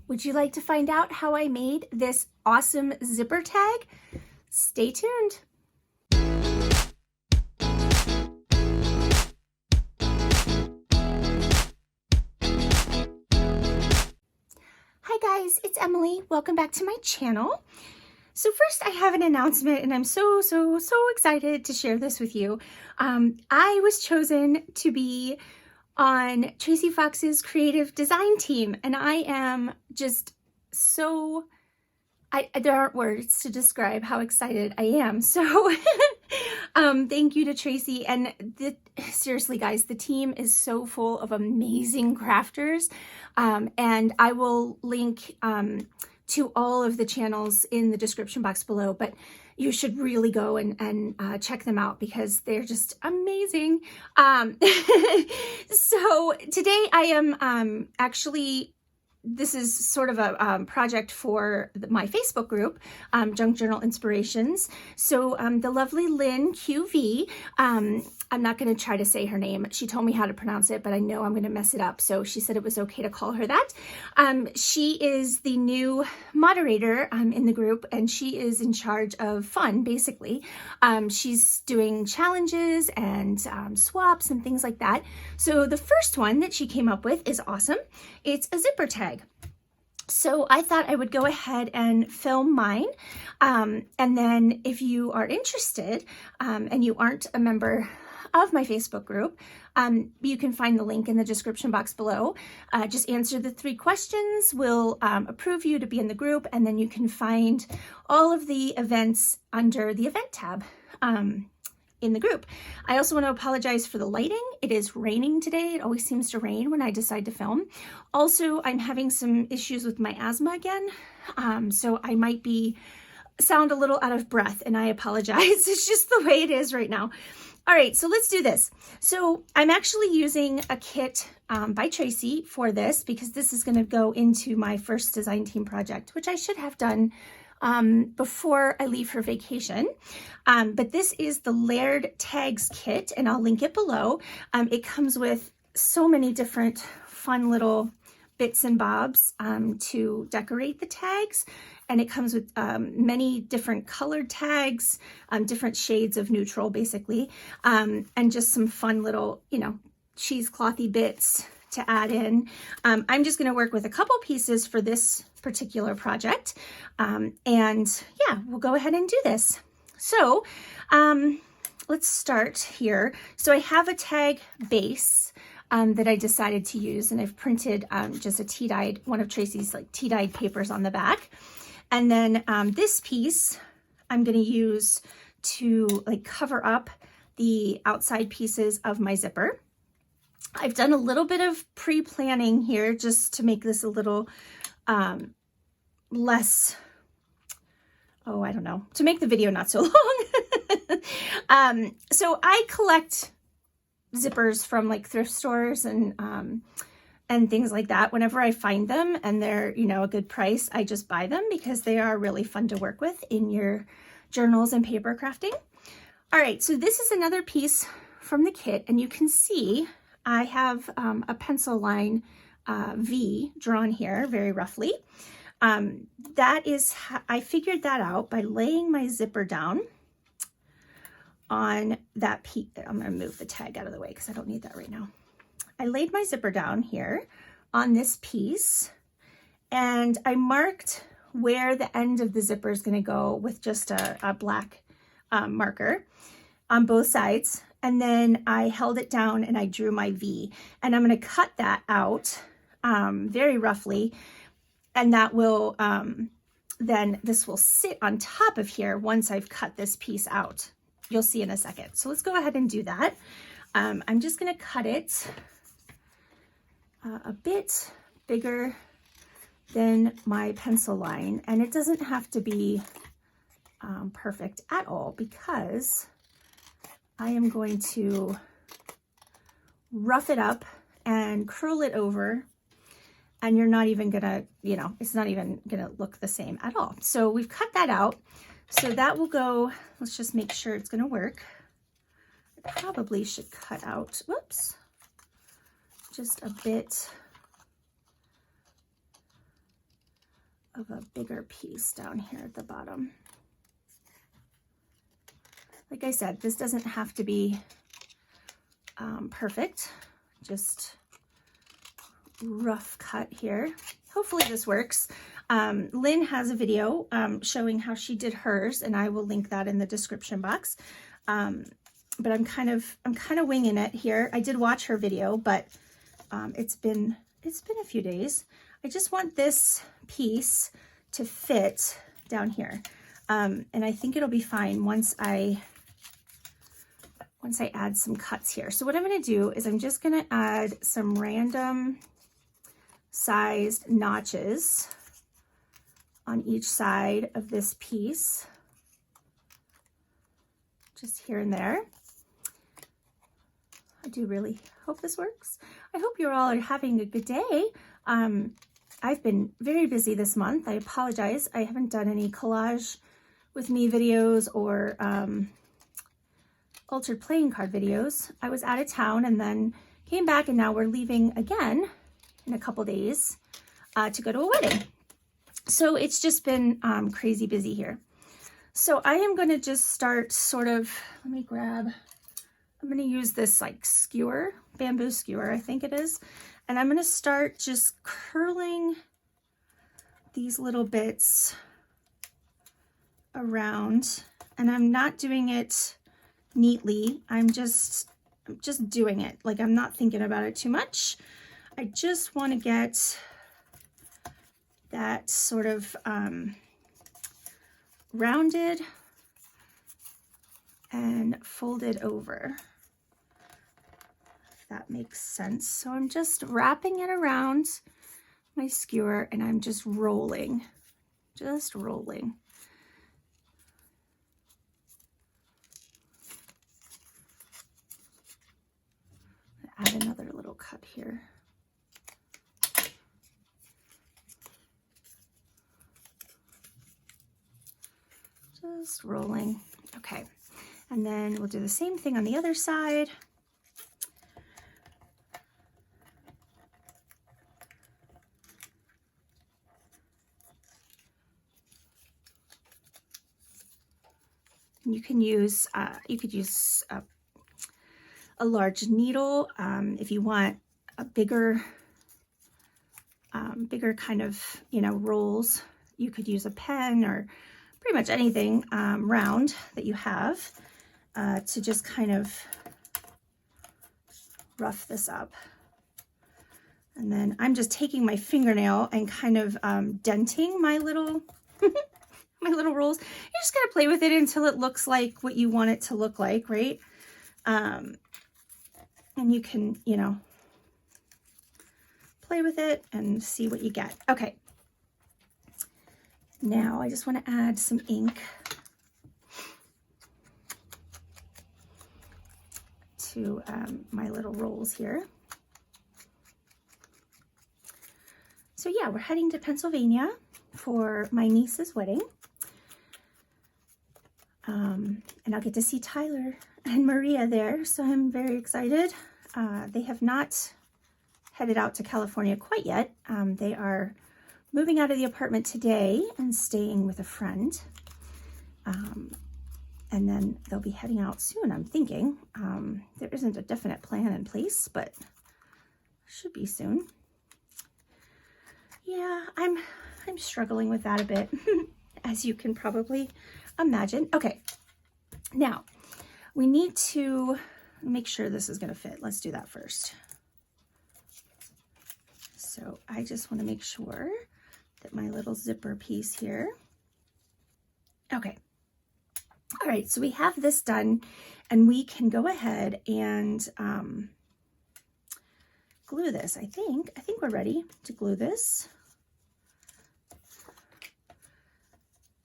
Would you like to find out how I made this awesome zipper tag? Stay tuned. Hi guys, it's Emily. Welcome back to my channel. So first I have an announcement and I'm so excited to share this with you. I was chosen to be on Tracie Fox's creative design team and I am just so, there aren't words to describe how excited I am. So thank you to Tracie, and seriously guys, the team is so full of amazing crafters, and I will link to all of the channels in the description box below, but you should really go and check them out because they're just amazing. So today I am actually, this is sort of a project for my Facebook group, Junk Journal Inspirations. So the lovely Lynn QV, I'm not going to try to say her name. She told me how to pronounce it, but I know I'm going to mess it up. So she said it was okay to call her that. She is the new moderator in the group, and she is in charge of fun, basically. She's doing challenges and swaps and things like that. So the first one that she came up with is awesome. It's a zipper tag. So I thought I would go ahead and film mine. And then if you are interested and you aren't a member of my Facebook group, you can find the link in the description box below. Just answer the 3 questions. We'll approve you to be in the group, and then you can find all of the events under the event tab in the group. I also want to apologize for the lighting. It is raining today. It always seems to rain when I decide to film. Also, I'm having some issues with my asthma again, so I might sound a little out of breath, and I apologize. It's just the way it is right now. All right, so let's do this. So I'm actually using a kit by Tracie for this because this is going to go into my first design team project, which I should have done before I leave for vacation. But this is the Layered Tags kit, and I'll link it below. It comes with so many different fun little bits and bobs to decorate the tags. And it comes with many different colored tags, different shades of neutral, basically, and just some fun little, cheeseclothy bits to add in. I'm just going to work with a couple pieces for this particular project. And yeah, we'll go ahead and do this. So let's start here. So I have a tag base that I decided to use, and I've printed just a tea-dyed, one of Tracie's like tea-dyed papers on the back. And then this piece I'm going to use to like cover up the outside pieces of my zipper. I've done a little bit of pre-planning here just to make this a little less, I don't know, to make the video not so long. So I collect zippers from like thrift stores and things like that. Whenever I find them and they're, a good price, I just buy them because they are really fun to work with in your journals and paper crafting. All right, so this is another piece from the kit, and you can see I have a pencil line V drawn here very roughly. That is, I figured that out by laying my zipper down on that piece. I'm going to move the tag out of the way because I don't need that right now. I laid my zipper down here on this piece, and I marked where the end of the zipper is going to go with just a black marker on both sides. And then I held it down and I drew my V, and I'm going to cut that out very roughly. And that will, then this will sit on top of here once I've cut this piece out. You'll see in a second. So let's go ahead and do that. I'm just going to cut it a bit bigger than my pencil line, and it doesn't have to be perfect at all because I am going to rough it up and curl it over, and you're not even gonna, it's not even gonna look the same at all. So we've cut that out. So that will go, let's just make sure it's gonna work. I probably should cut out, whoops, just a bit of a bigger piece down here at the bottom. Like I said, this doesn't have to be perfect, just rough cut here. Hopefully this works. Lynn has a video showing how she did hers, and I will link that in the description box. But I'm kind of winging it here. I did watch her video, but it's been a few days. I just want this piece to fit down here, and I think it'll be fine once I add some cuts here. So what I'm going to do is I'm just going to add some random sized notches on each side of this piece, just here and there. I do really hope this works. I hope you all are having a good day. I've been very busy this month. I apologize. I haven't done any collage with me videos or altered playing card videos. I was out of town and then came back, and now we're leaving again in a couple days to go to a wedding. So it's just been crazy busy here. So I am going to just start sort of, I'm going to use this like skewer, bamboo skewer, I think it is. And I'm going to start just curling these little bits around, and I'm not doing it neatly. I'm just doing it. Like, I'm not thinking about it too much. I just want to get that sort of rounded and folded over, if that makes sense. So I'm just wrapping it around my skewer, and I'm just rolling. Add another little cut here. Just rolling. Okay, and then we'll do the same thing on the other side. You can use, you could use a large needle if you want a bigger kind of, rolls. You could use a pen or pretty much anything round that you have to just kind of rough this up. And then I'm just taking my fingernail and kind of denting my little my little rolls. You just gotta play with it until it looks like what you want it to look like, right? And you can, play with it and see what you get. Okay. Now I just want to add some ink to my little rolls here. So yeah, we're heading to Pennsylvania for my niece's wedding. And I'll get to see Tyler and Maria there, so I'm very excited. They have not headed out to California quite yet. They are moving out of the apartment today and staying with a friend. And then they'll be heading out soon, I'm thinking. There isn't a definite plan in place, but should be soon. Yeah, I'm struggling with that a bit, as you can probably imagine. Okay, now we need to make sure this is going to fit. Let's do that first. So I just want to make sure that my little zipper piece here. Okay. All right, so we have this done, and we can go ahead and glue this. I think we're ready to glue this.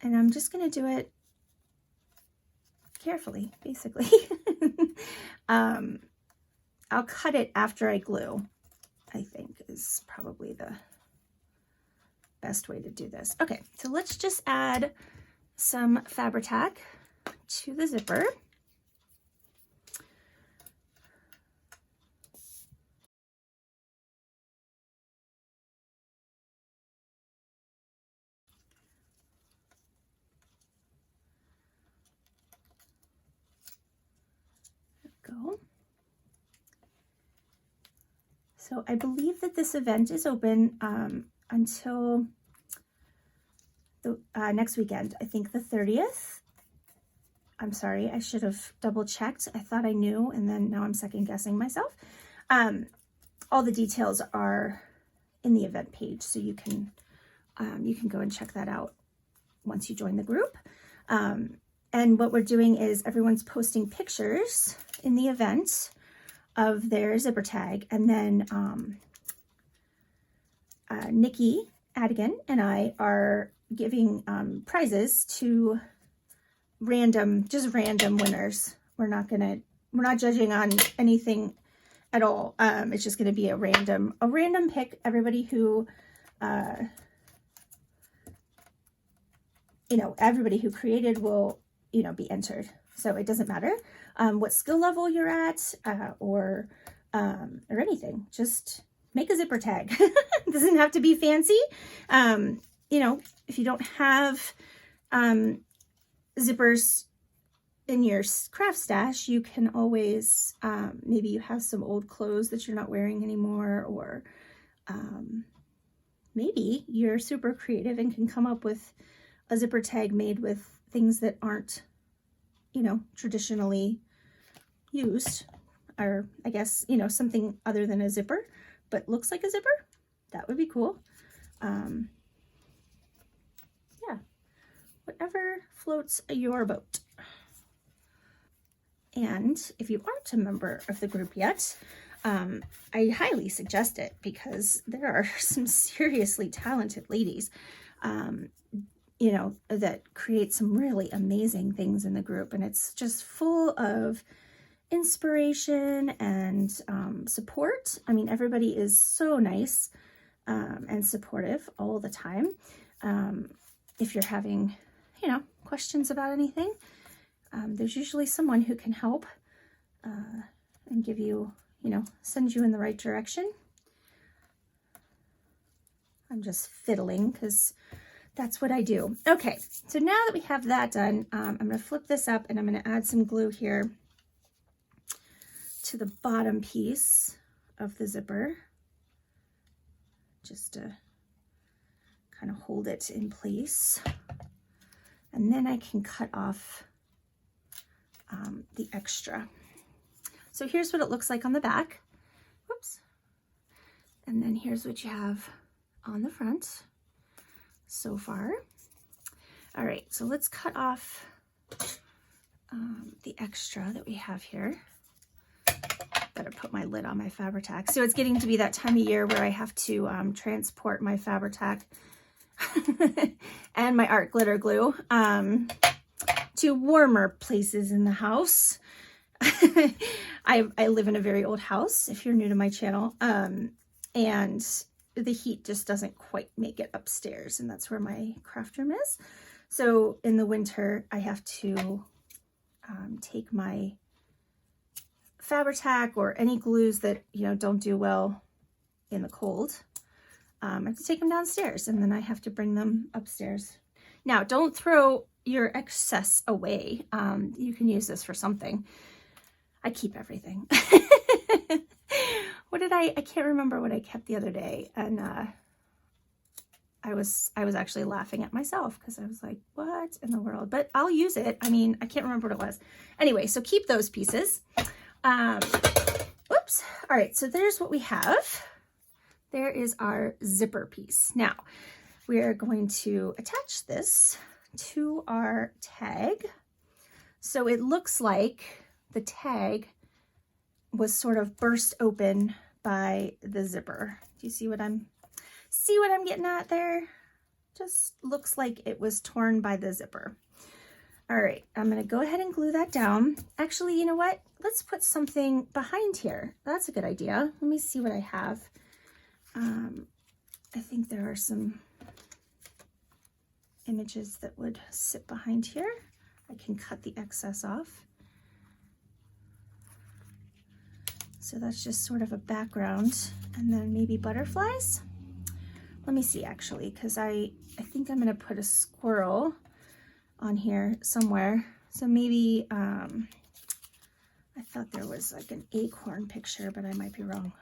And I'm just going to do it carefully, basically. I'll cut it after I glue, I think is probably the best way to do this. Okay, so let's just add some Fabri-Tac to the zipper. So I believe that this event is open until the next weekend. I think the 30th. I'm sorry, I should have double checked. I thought I knew, and then now I'm second guessing myself. All the details are in the event page, so you can go and check that out once you join the group. And what we're doing is everyone's posting pictures in the event of their zipper tag, and then Nikki Adigan and I are giving prizes to just random winners. We're not judging on anything at all. It's just gonna be a random pick. Everybody who everybody who created will be entered. So it doesn't matter what skill level you're at or anything. Just make a zipper tag. It doesn't have to be fancy. If you don't have zippers in your craft stash, you can always, maybe you have some old clothes that you're not wearing anymore, or maybe you're super creative and can come up with a zipper tag made with things that aren't, traditionally used, or I guess, something other than a zipper, but looks like a zipper. That would be cool. Yeah, whatever floats your boat. And if you aren't a member of the group yet, I highly suggest it, because there are some seriously talented ladies, that create some really amazing things in the group. And it's just full of inspiration and support. I mean, everybody is so nice and supportive all the time. If you're having, questions about anything, there's usually someone who can help and give you, send you in the right direction. I'm just fiddling because that's what I do. Okay, so now that we have that done, I'm going to flip this up and I'm going to add some glue here to the bottom piece of the zipper, just to kind of hold it in place. And then I can cut off the extra. So here's what it looks like on the back. Whoops. And then here's what you have on the front so far. All right, so let's cut off the extra that we have here. Better put my lid on my Fabri-Tac. So it's getting to be that time of year where I have to transport my Fabri-Tac and my art glitter glue to warmer places in the house. I live in a very old house, if you're new to my channel, and the heat just doesn't quite make it upstairs, and that's where my craft room is. So in the winter, I have to take my Fabri-Tac or any glues that don't do well in the cold. I have to take them downstairs, and then I have to bring them upstairs. Now, don't throw your excess away. You can use this for something. I keep everything. What did I can't remember what I kept the other day, and I was actually laughing at myself because I was like, what in the world? But I'll use it. I mean, I can't remember what it was. Anyway, so keep those pieces. Whoops. All right, so there's what we have. There is our zipper piece. Now, we are going to attach this to our tag. So it looks like the tag was sort of burst open by the zipper. Do you see what I'm getting at there? Just looks like it was torn by the zipper. All right, I'm gonna go ahead and glue that down. Actually, you know what? Let's put something behind here. That's a good idea. Let me see what I have. I think there are some images that would sit behind here. I can cut the excess off. So that's just sort of a background, and then maybe butterflies. Let me see, actually, because I think I'm gonna put a squirrel on here somewhere. So maybe, I thought there was like an acorn picture, but I might be wrong.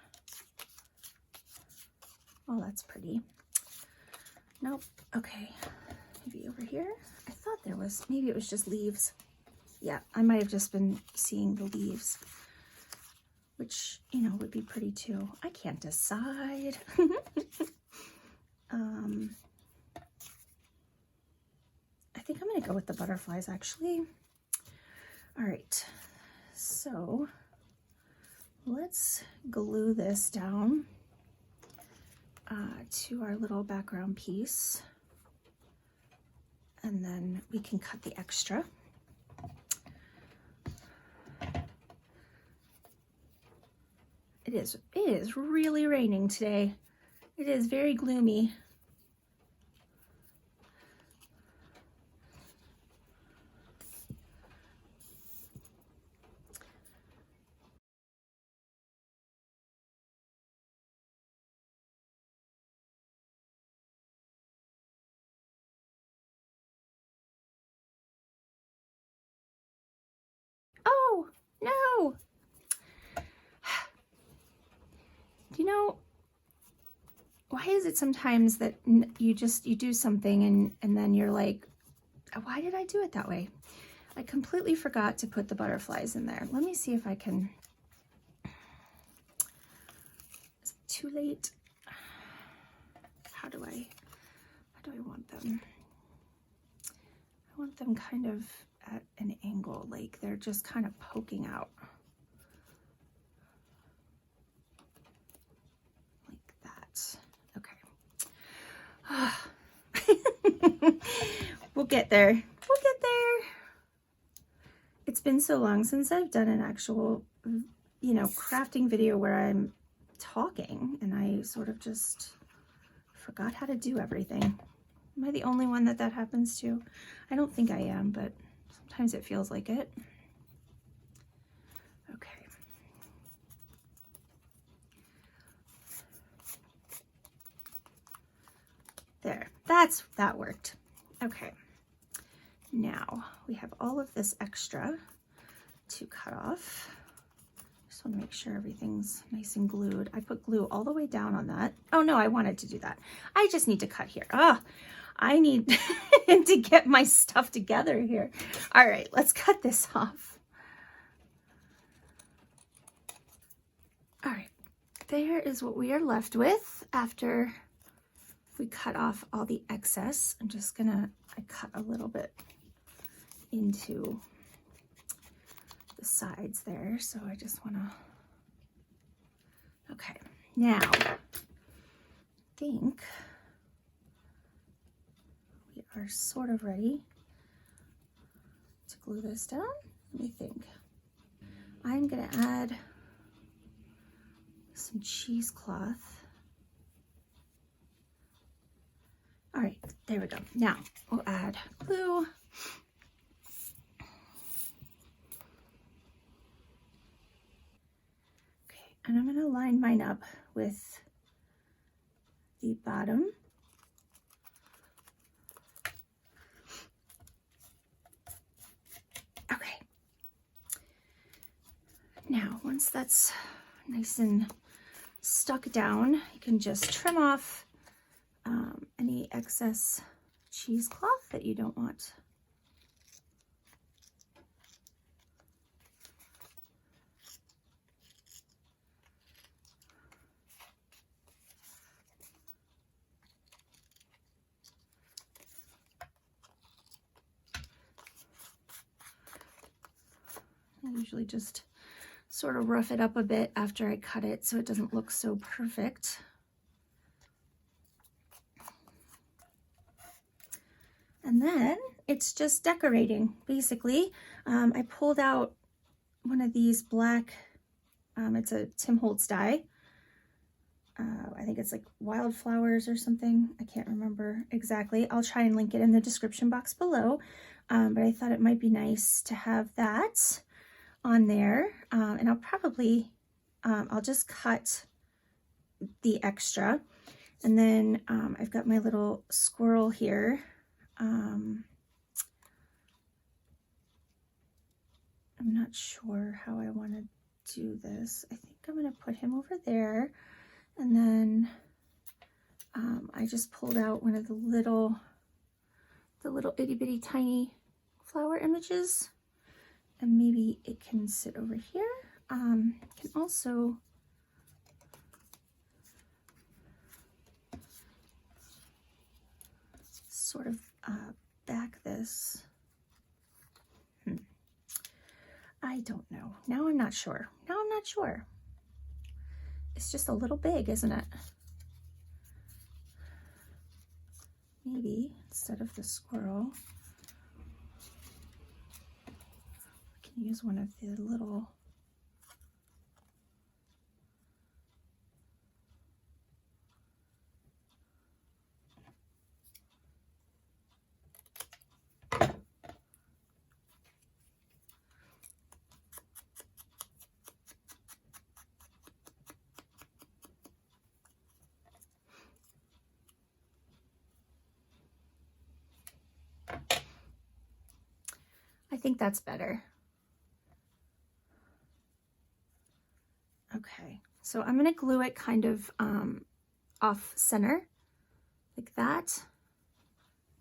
Oh, that's pretty. Nope. Okay. Maybe over here. I thought there was, maybe it was just leaves. Yeah, I might have just been seeing the leaves, which, you know, would be pretty too. I can't decide. I think I'm going to go with the butterflies, actually. All right. So let's glue this down to our little background piece, and then we can cut the extra. It is really raining today. It is very gloomy. Oh, no. Do you know, why is it sometimes that you do something and then you're like, why did I do it that way? I completely forgot to put the butterflies in there. Let me see if I can. Is it too late? How do I want them? I want them kind of at an angle, like they're just kind of poking out. Like that. Okay. We'll get there. We'll get there. It's been so long since I've done an actual, you know, crafting video where I'm talking, and I sort of just forgot how to do everything. Am I the only one that happens to? I don't think I am, but sometimes it feels like it. Okay. There, that worked. Okay. Now we have all of this extra to cut off. Just want to make sure everything's nice and glued. I put glue all the way down on that. Oh no, I wanted to do that. I just need to cut here. I need to get my stuff together here. All right, let's cut this off. All right, there is what we are left with after we cut off all the excess. I'm just gonna, I cut a little bit into the sides there, so I just wanna, okay, now I think we are sort of ready to glue this down. Let me think. I'm gonna add some cheesecloth. All right, there we go. Now we'll add glue. Okay, and I'm gonna line mine up with the bottom. Okay. Now, once that's nice and stuck down, you can just trim off any excess cheesecloth that you don't want. I usually just sort of rough it up a bit after I cut it so it doesn't look so perfect. And then it's just decorating, basically. I pulled out one of these black, it's a Tim Holtz die. I think it's like wildflowers or something. I can't remember exactly. I'll try and link it in the description box below. But I thought it might be nice to have that on there. And I'll probably, I'll just cut the extra. And then I've got my little squirrel here. I'm not sure how I want to do this. I think I'm going to put him over there, and then I just pulled out one of the little itty bitty tiny flower images, and maybe it can sit over here. Can also sort of back this. I don't know. Now I'm not sure. Now I'm not sure. It's just a little big, isn't it? Maybe instead of the squirrel, I can use one of the little I think that's better. Okay, so I'm going to glue it kind of off center, like that.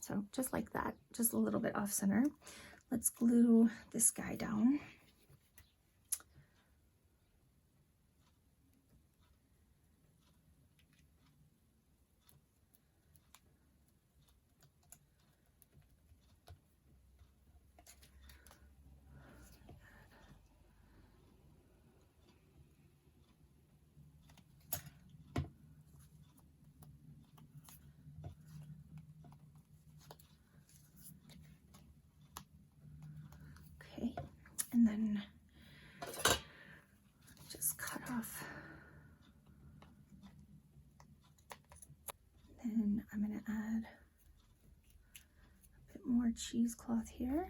So just like that, just a little bit off center. Let's glue this guy down. And then just cut off. Then I'm going to add a bit more cheesecloth here.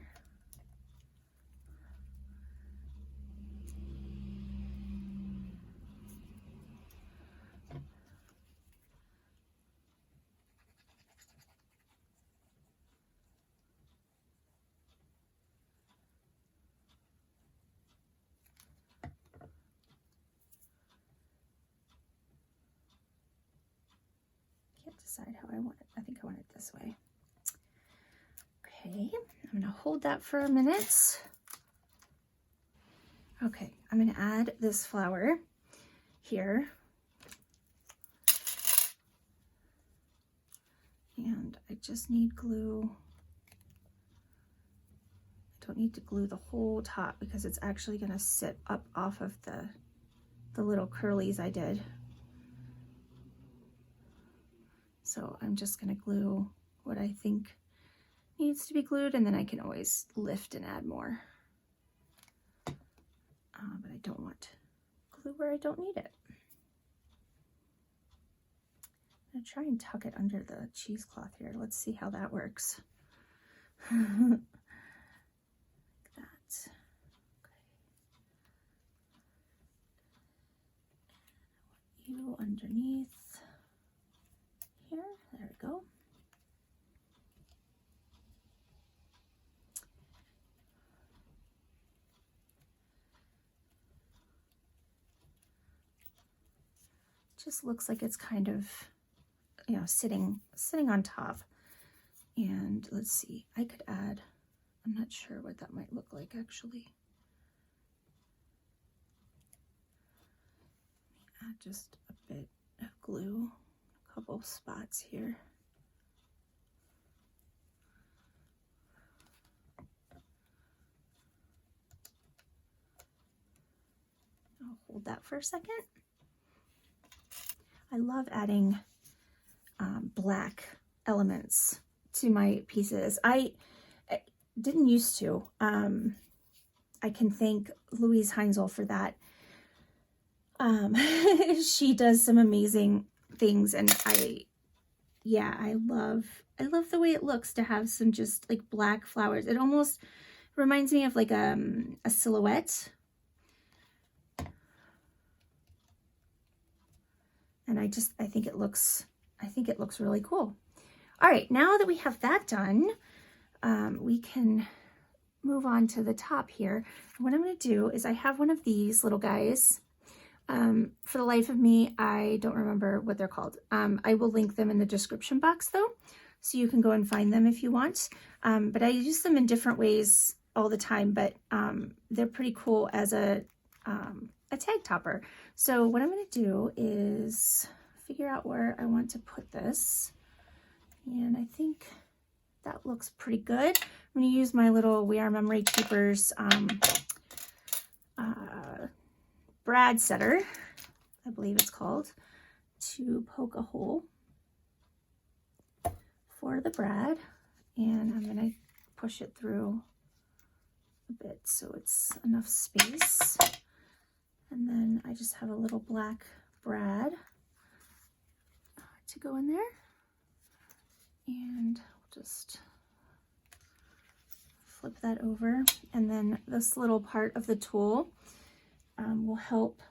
Decide how I want it. I think I want it this way. Okay, I'm going to hold that for a minute. Okay, I'm going to add this flower here. And I just need glue. I don't need to glue the whole top because it's actually going to sit up off of the little curlies I did. So I'm just going to glue what I think needs to be glued, and then I can always lift and add more. But I don't want glue where I don't need it. I'm going to try and tuck it under the cheesecloth here. Let's see how that works. Like that. Okay. You underneath. Here, there we go. Just looks like it's kind of, you know, sitting on top. And let's see, I could add, I'm not sure what that might look like actually. Let me add just a bit of glue. Couple spots here. I'll hold that for a second. I love adding black elements to my pieces. I didn't used to. I can thank Louise Heinzel for that. She does some amazing things, and I love the way it looks to have some just like black flowers. It almost reminds me of like a silhouette, and I think it looks really cool. All right, now that we have that done, we can move on to the top here. What I'm going to do is I have one of these little guys. For the life of me, I don't remember what they're called. I will link them in the description box though, so you can go and find them if you want. But I use them in different ways all the time, but they're pretty cool as a tag topper. So what I'm going to do is figure out where I want to put this. And I think that looks pretty good. I'm going to use my little We Are Memory Keepers brad setter, I believe it's called, to poke a hole for the brad. And I'm going to push it through a bit so it's enough space. And then I just have a little black brad to go in there. And just flip that over. And then this little part of the tool will help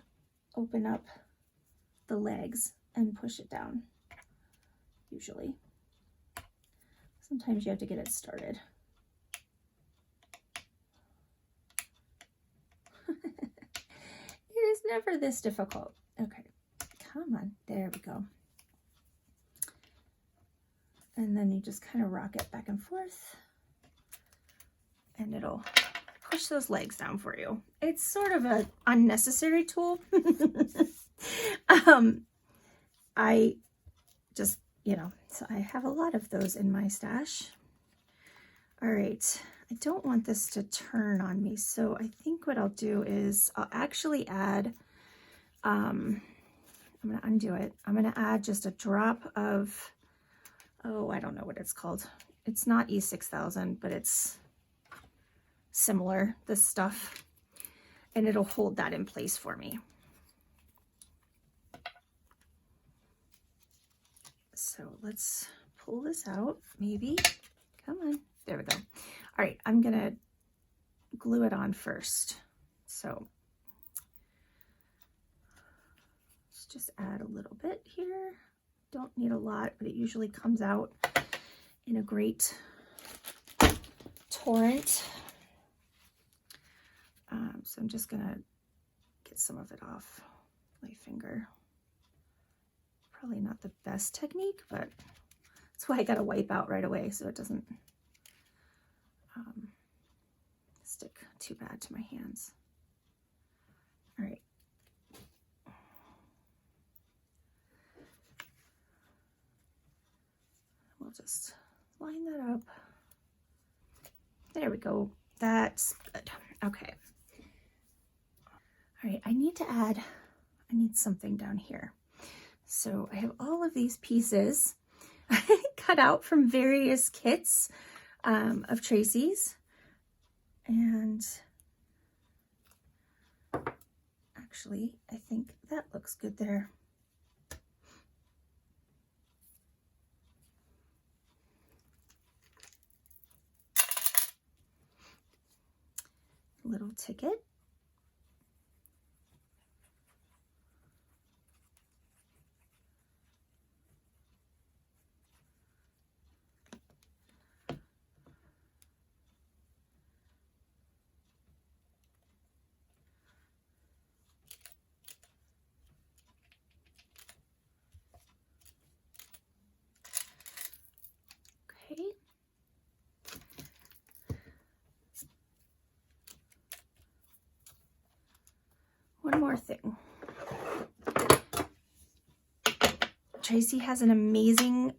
open up the legs and push it down, usually. Sometimes you have to get it started. It is never this difficult. Okay, come on, there we go. And then you just kind of rock it back and forth and it'll push those legs down for you. It's sort of an unnecessary tool. I just, you know, so I have a lot of those in my stash. All right, I don't want this to turn on me, so I think what I'll do is I'll actually add, I'm gonna undo it. I'm gonna add just a drop of, oh, I don't know what it's called. It's not E6000, but it's similar, this stuff, and it'll hold that in place for me. So let's pull this out, maybe. Come on, there we go. All right, I'm gonna glue it on first. So let's just add a little bit here. Don't need a lot, but it usually comes out in a great torrent. So I'm just gonna get some of it off my finger. Probably not the best technique, but that's why I gotta wipe out right away so it doesn't stick too bad to my hands. All right. We'll just line that up. There we go. That's good. Okay. All right, I need something down here. So I have all of these pieces cut out from various kits of Tracie's. And actually, I think that looks good there. Little ticket. Okay. One more thing. Tracie has an amazing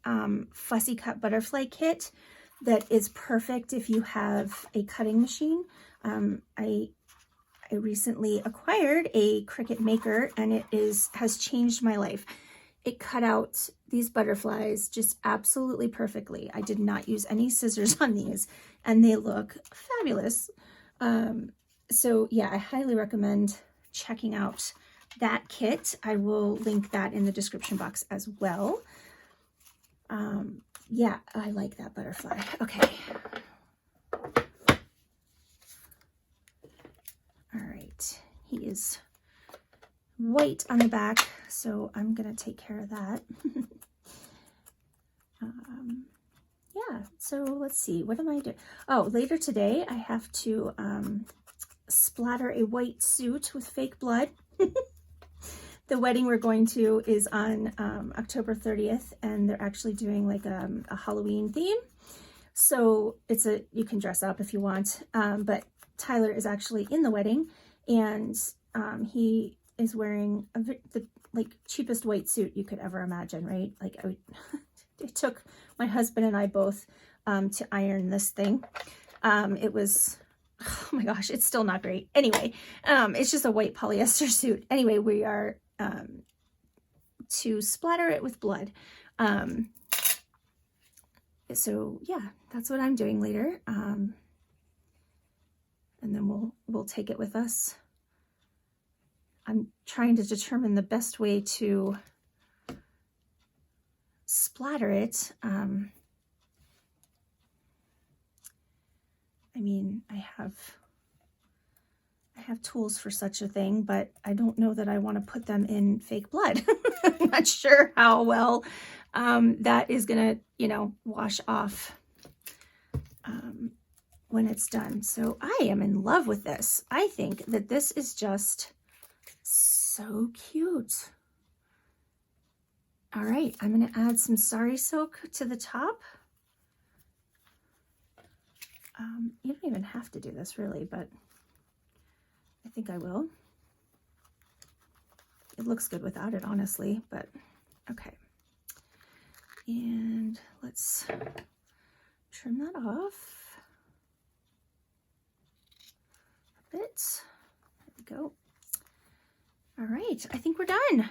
fussy cut butterfly kit that is perfect if you have a cutting machine. I recently acquired a Cricut Maker, and it has changed my life. It cut out these butterflies just absolutely perfectly. I did not use any scissors on these, and they look fabulous. So yeah, I highly recommend checking out that kit. I will link that in the description box as well. Yeah, I like that butterfly. Okay. All right, he is white on the back, so I'm gonna take care of that. Yeah, so let's see, what am I doing? Oh, later today I have to splatter a white suit with fake blood. the wedding we're going to is on October 30th, and they're actually doing like a Halloween theme. So you can dress up if you want, but Tyler is actually in the wedding, and he is wearing the like cheapest white suit you could ever imagine, right? Like it took my husband and I both to iron this thing. It was, oh my gosh, it's still not great. Anyway, it's just a white polyester suit. Anyway, we are to splatter it with blood. So yeah, that's what I'm doing later. And then we'll take it with us. I'm trying to determine the best way to splatter it. I mean, I have tools for such a thing, but I don't know that I want to put them in fake blood. I'm not sure how well that is gonna, you know, wash off when it's done. So I am in love with this. I think that this is just so cute. All right, I'm gonna add some sari silk to the top. You don't even have to do this really, but I think I will. It looks good without it, honestly, but okay. And let's trim that off a bit. There we go. All right, I think we're done.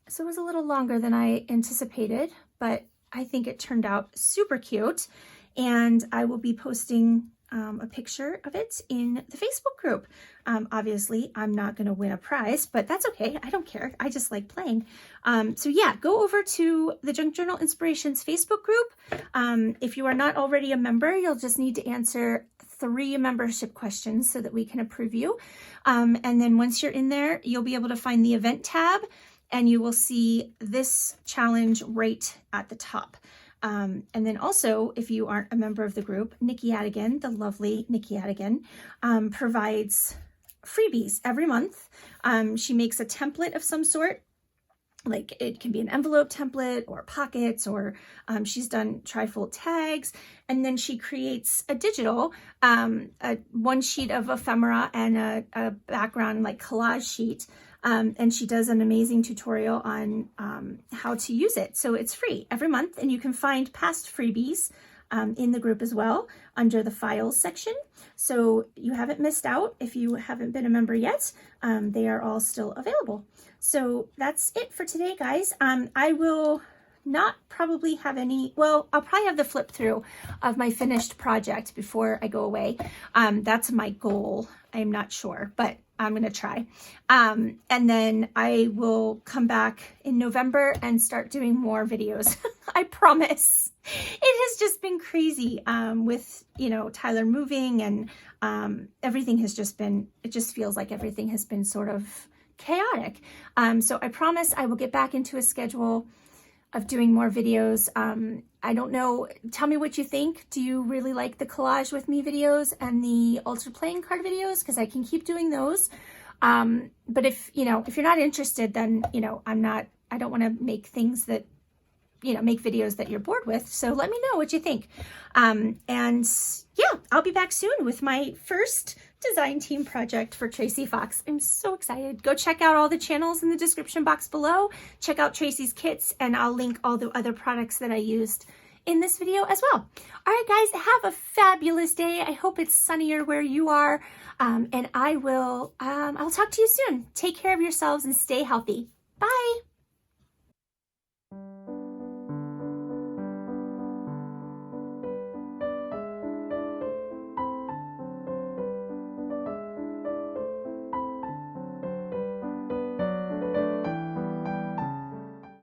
So it was a little longer than I anticipated, but I think it turned out super cute. And I will be posting a picture of it in the Facebook group. Obviously, I'm not going to win a prize, but that's okay. I don't care. I just like playing. So yeah, go over to the Junk Journal Inspirations Facebook group. If you are not already a member, you'll just need to answer 3 membership questions so that we can approve you. And then once you're in there, you'll be able to find the event tab, and you will see this challenge right at the top. And then also, if you aren't a member of the group, Nikki Adigan, the lovely Nikki Adigan, provides freebies every month. She makes a template of some sort, like it can be an envelope template or pockets, or she's done trifold tags, and then she creates a digital, one sheet of ephemera and a background like collage sheet. And she does an amazing tutorial on how to use it. So it's free every month, and you can find past freebies in the group as well under the files section. So you haven't missed out if you haven't been a member yet. They are all still available. So that's it for today, guys. I will not probably have any, well, I'll probably have the flip through of my finished project before I go away. That's my goal. I'm not sure, but I'm going to try. And then I will come back in November and start doing more videos. I promise. It has just been crazy with, you know, Tyler moving, and everything has just been, it just feels like everything has been sort of chaotic. So I promise I will get back into a schedule of doing more videos. I don't know, tell me what you think. Do you really like the collage with me videos and the ultra playing card videos? Because I can keep doing those. But if, you know, if you're not interested, then, you know, I don't want to make things that, you know, make videos that you're bored with. So let me know what you think. And yeah, I'll be back soon with my first design team project for Tracie Fox. I'm so excited. Go check out all the channels in the description box below. Check out Tracie's kits, and I'll link all the other products that I used in this video as well. All right, guys, have a fabulous day. I hope it's sunnier where you are. And I'll talk to you soon. Take care of yourselves and stay healthy. Bye.